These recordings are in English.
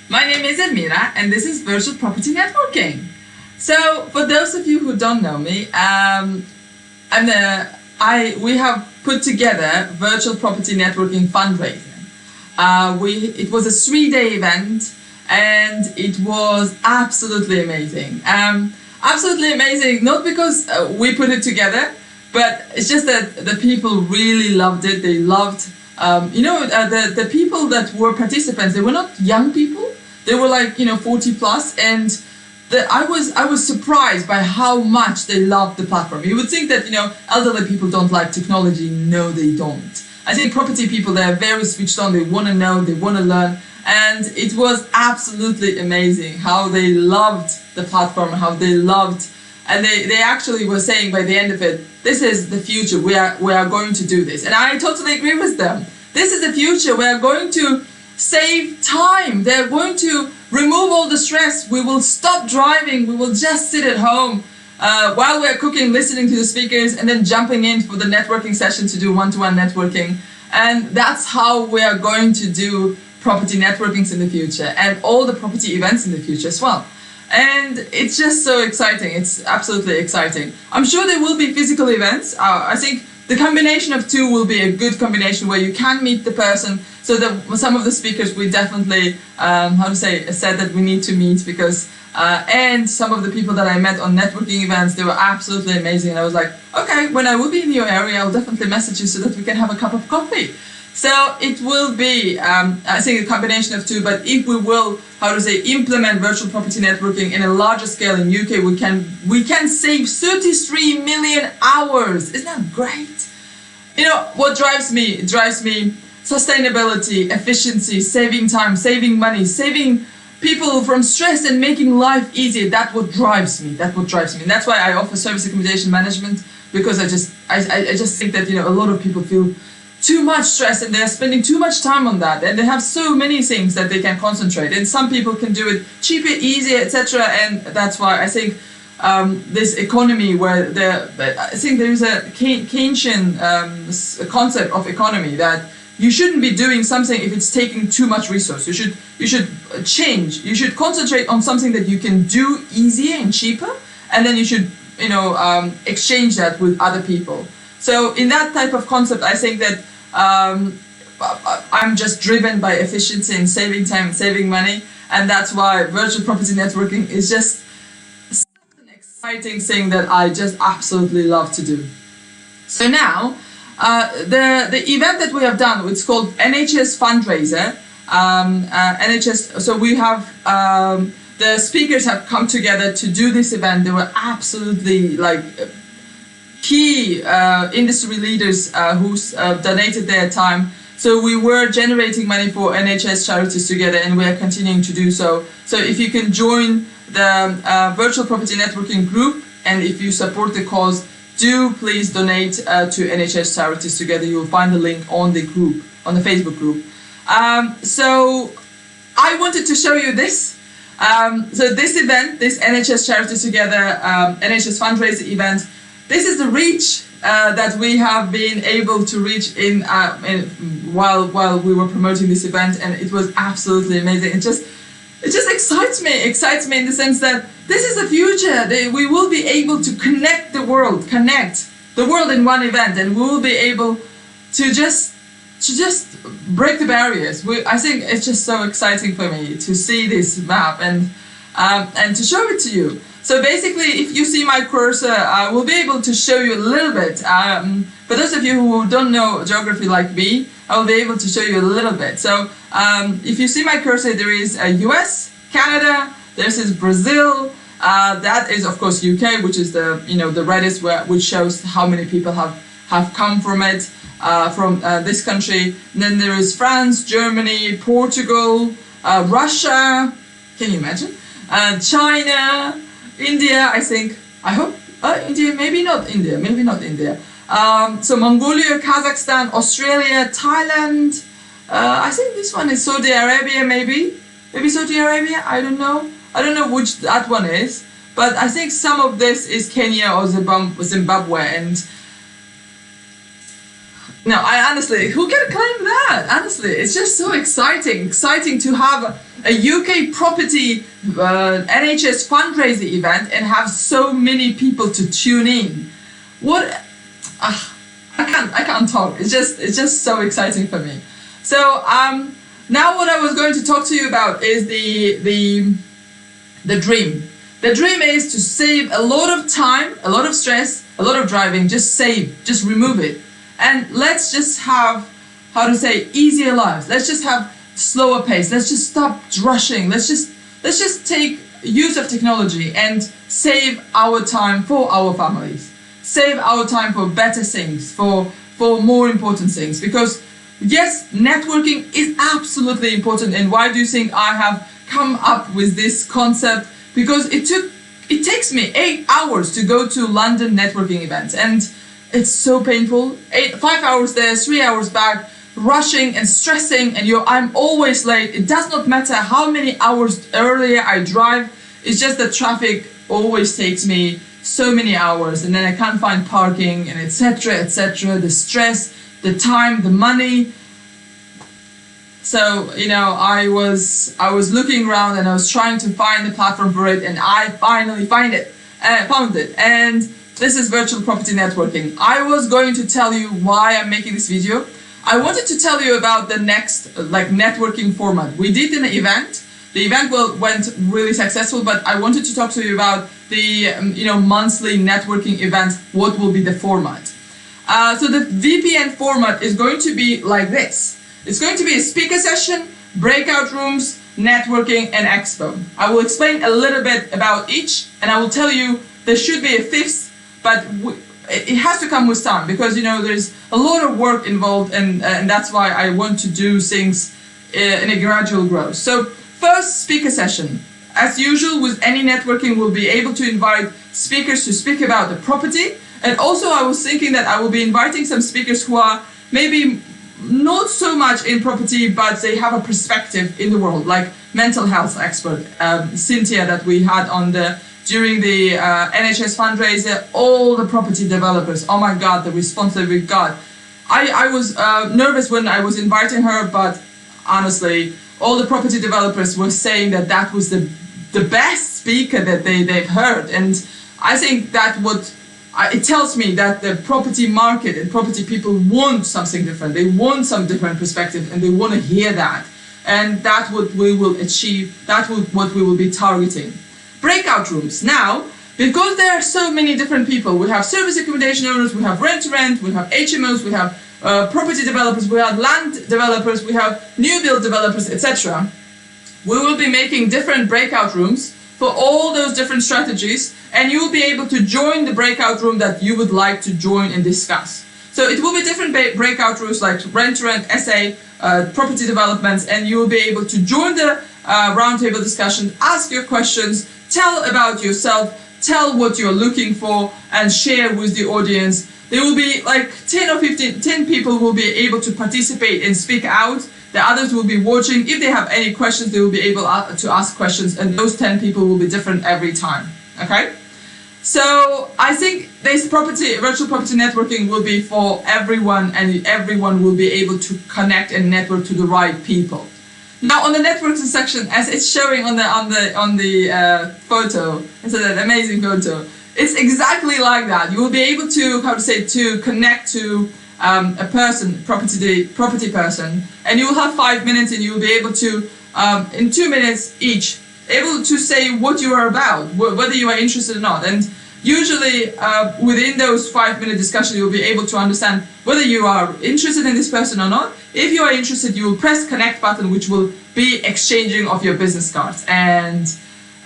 My name is Elmira, and this is Virtual Property Networking. So, for those of you who don't know me, we have put together Virtual Property Networking fundraising. It was a 3-day event, and it was absolutely amazing. Absolutely amazing, not because we put it together, but it's just that the people really loved it. They loved, the people that were participants, they were not young people. They were like, 40 plus, and I was surprised by how much they loved the platform. You would think that, elderly people don't like technology. No, they don't. I think property people, they're very switched on. They want to know, they want to learn. And it was absolutely amazing how they loved the platform, how they loved, and they actually were saying by the end of it, this is the future. We are going to do this. And I totally agree with them. This is the future. We are going to save time. They're going to remove all the stress. We will stop driving. We will just sit at home while we're cooking, listening to the speakers, and then jumping in for the networking session to do one-to-one networking. And that's how we are going to do property networkings in the future, and all the property events in the future as well. And it's just so exciting. It's absolutely exciting. I'm sure there will be physical events. I think the combination of two will be a good combination where you can meet the person. So that some of the speakers we definitely, said that we need to meet because, and some of the people that I met on networking events, they were absolutely amazing. And I was like, okay, when I will be in your area, I'll definitely message you so that we can have a cup of coffee. So it will be, I think, a combination of two, but if we will, implement virtual property networking in a larger scale in UK, we can save 33 million hours. Isn't that great? What drives me? It drives me sustainability, efficiency, saving time, saving money, saving people from stress and making life easier. That's what drives me. That's what drives me. And that's why I offer service accommodation management, because I just think that, a lot of people feel too much stress and they're spending too much time on that, and they have so many things that they can concentrate, and some people can do it cheaper, easier, etc. And that's why I think this economy where I think there is a Keynesian concept of economy that you shouldn't be doing something if it's taking too much resource. You should change. You should concentrate on something that you can do easier and cheaper, and then you should exchange that with other people. So in that type of concept, I think that I'm just driven by efficiency and saving time and saving money. And that's why virtual property networking is just such an exciting thing that I just absolutely love to do. So now, the event that we have done, it's called NHS Fundraiser. NHS, so we have, the speakers have come together to do this event. They were absolutely key industry leaders who donated their time. So we were generating money for NHS charities together, and we are continuing to do so. So if you can join the Virtual Property Networking group, and if you support the cause, do please donate to NHS charities together. You will find the link on the group, on the Facebook group. So I wanted to show you this. So this event, this NHS Charities Together NHS fundraiser event, this is the reach that we have been able to reach while we were promoting this event, and it was absolutely amazing. It just excites me in the sense that this is the future. We will be able to connect the world in one event, and we will be able to just break the barriers. I think it's just so exciting for me to see this map and to show it to you. So basically, if you see my cursor, I will be able to show you a little bit. For those of you who don't know geography like me, I will be able to show you a little bit. So if you see my cursor, there is US, Canada, there's Brazil, that is of course UK, which is the reddest, which shows how many people have come from it, from this country. And then there is France, Germany, Portugal, Russia, can you imagine? China, India, I hope, India, maybe not India. So Mongolia, Kazakhstan, Australia, Thailand, I think this one is Saudi Arabia, maybe Saudi Arabia, I don't know which that one is, but I think some of this is Kenya or Zimbabwe, and no, I honestly, who can claim that? Honestly, it's just so exciting to have a UK property NHS fundraising event and have so many people to tune in. What? I can't talk. It's just so exciting for me. So now what I was going to talk to you about is the dream. The dream is to save a lot of time, a lot of stress, a lot of driving. Just remove it, and let's just have, how to say, easier lives. Let's just have slower pace. Let's just stop rushing. Let's just take use of technology and save our time for our families. Save our time for better things, for more important things. Because yes, networking is absolutely important. And why do you think I have come up with this concept? Because it takes me 8 hours to go to London networking events, and it's so painful. 5 hours there, 3 hours back, rushing and stressing, and I'm always late. It does not matter how many hours earlier I drive. It's just the traffic always takes me so many hours, and then I can't find parking, and etc. etc. The stress, the time, the money. So I was looking around and I was trying to find the platform for it, and I finally found it. And this is virtual property networking. I was going to tell you why I'm making this video. I wanted to tell you about the next networking format. We did an event. The event went really successful, but I wanted to talk to you about the monthly networking events. What will be the format? So the VPN format is going to be like this. It's going to be a speaker session, breakout rooms, networking, and expo. I will explain a little bit about each, and I will tell you there should be a fifth, but it has to come with time, because there's a lot of work involved, and that's why I want to do things in a gradual growth. So first, speaker session. As usual with any networking, we'll be able to invite speakers to speak about the property, and also I was thinking that I will be inviting some speakers who are maybe not so much in property, but they have a perspective in the world, like mental health expert Cynthia that we had during the NHS fundraiser. All the property developers, oh my God, the response that we got. I was nervous when I was inviting her, but honestly, all the property developers were saying that was the best speaker that they've heard, and I think that it tells me that the property market and property people want something different. They want some different perspective, and they want to hear that. And that's what we will achieve. That's what we will be targeting. Breakout rooms. Now, because there are so many different people, we have service accommodation owners, we have rent-to-rent, we have HMOs, we have property developers, we have land developers, we have new build developers, etc. We will be making different breakout rooms for all those different strategies, and you will be able to join the breakout room that you would like to join and discuss. So it will be different breakout rooms like rent-to-rent, SA, property developments, and you will be able to join the roundtable discussion, ask your questions, tell about yourself, tell what you're looking for, and share with the audience. There will be like 10 people will be able to participate and speak out. The others will be watching. If they have any questions, they will be able to ask questions, and those 10 people will be different every time. Okay? So I think this virtual property networking will be for everyone, and everyone will be able to connect and network to the right people. Now on the networking section, as it's showing on the photo, it's an amazing photo. It's exactly like that. You will be able to connect to a person, property person, and you will have 5 minutes, and you will be able to, in 2 minutes each, able to say what you are about, whether you are interested or not. And usually within those 5-minute discussion, you'll be able to understand whether you are interested in this person or not. If you are interested, you will press connect button, which will be exchanging of your business cards. And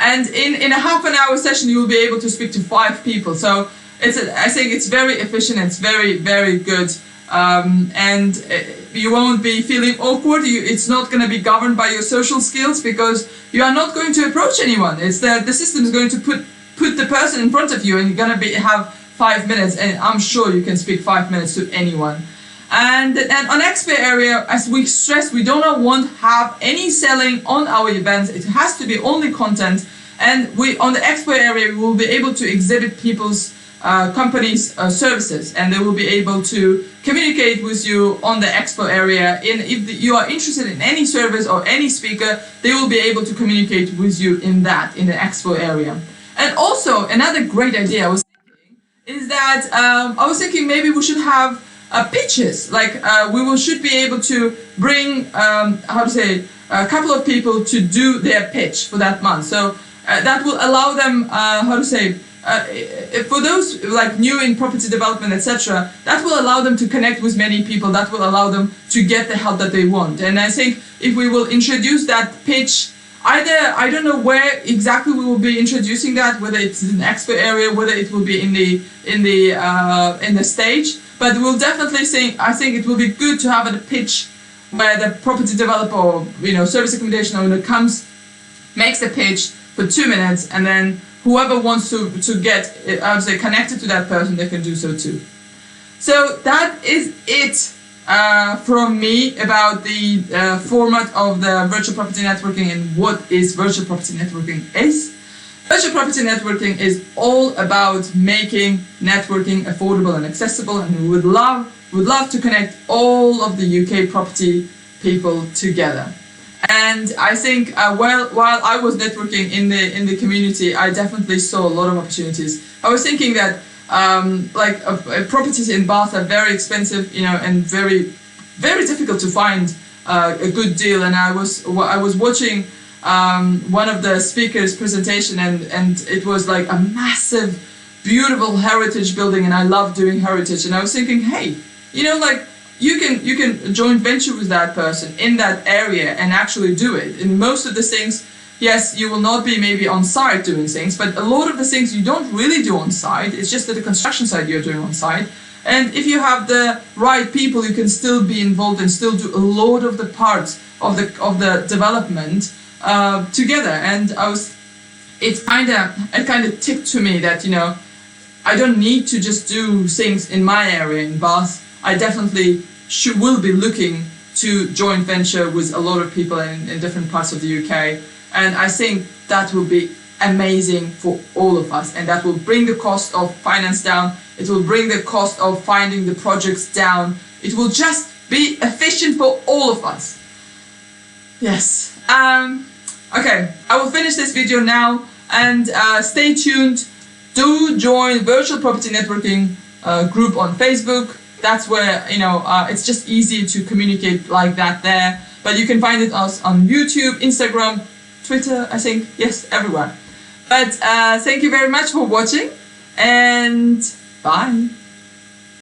in a half an hour session, you will be able to speak to 5 people. So I think it's very efficient. It's very, very good. And you won't be feeling awkward. It's not going to be governed by your social skills, because you are not going to approach anyone. It's the system is going to put the person in front of you, and you're going to have 5 minutes, and I'm sure you can speak 5 minutes to anyone. And on expert area, as we stress, we do not want to have any selling on our events. It has to be only content. And on the expert area, we will be able to exhibit people's company's services, and they will be able to communicate with you on the expo area. And if you are interested in any service or any speaker, they will be able to communicate with you in the expo area. And also another great idea I was thinking is that I was thinking maybe we should have pitches, like should be able to bring a couple of people to do their pitch for that month. So that will allow them for those like new in property development, etc., that will allow them to connect with many people, that will allow them to get the help that they want. And I think if we will introduce that pitch, either, I don't know where exactly we will be introducing that, whether it's in the expo area, whether it will be in the stage, but we'll definitely I think it will be good to have a pitch where the property developer or service accommodation owner makes the pitch for 2 minutes, and then whoever wants to get connected to that person, they can do so too. So that is it from me about the format of the virtual property networking and what is virtual property networking is. Virtual property networking is all about making networking affordable and accessible, and we would love to connect all of the UK property people together. And I think while I was networking in the community, I definitely saw a lot of opportunities. I was thinking that properties in Bath are very expensive, and very, very difficult to find a good deal. And I was watching one of the speakers' presentation, and it was like a massive, beautiful heritage building, and I love doing heritage. And I was thinking, hey, you can joint venture with that person in that area and actually do it. And most of the things, yes, you will not be maybe on site doing things, but a lot of the things you don't really do on site. It's just at the construction site you're doing on site. And if you have the right people, you can still be involved and still do a lot of the parts of the development together. And it kind of ticked to me that I don't need to just do things in my area in Bath. I definitely will be looking to joint venture with a lot of people in different parts of the UK, and I think that will be amazing for all of us, and that will bring the cost of finance down, it will bring the cost of finding the projects down, it will just be efficient for all of us. Yes. Okay, I will finish this video now, and stay tuned. Do join Virtual Property Networking group on Facebook. That's where, it's just easy to communicate like that there. But you can find us on YouTube, Instagram, Twitter, I think. Yes, everywhere. But thank you very much for watching, and bye.